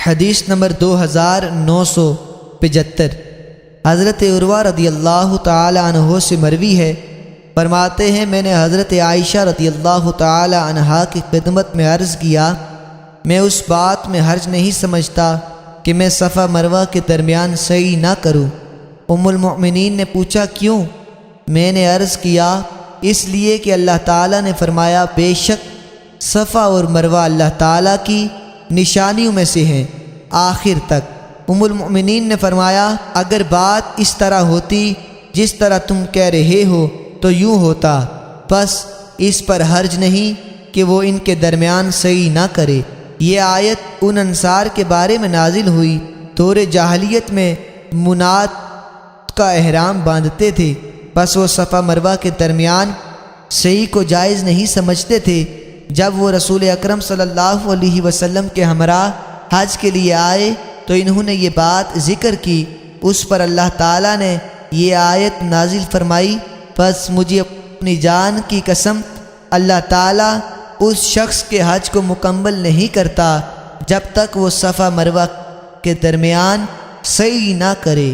حدیث نمبر 2975۔ حضرت عروہ رضی اللہ تعالی عنہ سے مروی ہے، فرماتے ہیں میں نے حضرت عائشہ رضی اللہ تعالی عنہا کی خدمت میں عرض کیا، میں اس بات میں حرج نہیں سمجھتا کہ میں صفا مروہ کے درمیان سعی نہ کروں۔ ام المؤمنین نے پوچھا کیوں؟ میں نے عرض کیا اس لیے کہ اللہ تعالیٰ نے فرمایا بے شک صفا اور مروہ اللہ تعالیٰ کی نشانیوں میں سے ہیں، آخر تک۔ ام المؤمنین نے فرمایا اگر بات اس طرح ہوتی جس طرح تم کہہ رہے ہو تو یوں ہوتا، بس اس پر حرج نہیں کہ وہ ان کے درمیان سعی نہ کرے۔ یہ آیت ان انصار کے بارے میں نازل ہوئی، دور جاہلیت میں منات کا احرام باندھتے تھے، بس وہ صفا مروہ کے درمیان سعی کو جائز نہیں سمجھتے تھے۔ جب وہ رسول اکرم صلی اللہ علیہ وسلم کے ہمراہ حج کے لیے آئے تو انہوں نے یہ بات ذکر کی، اس پر اللہ تعالیٰ نے یہ آیت نازل فرمائی، بس مجھے اپنی جان کی قسم اللہ تعالیٰ اس شخص کے حج کو مکمل نہیں کرتا جب تک وہ صفا مروہ کے درمیان سعی نہ کرے۔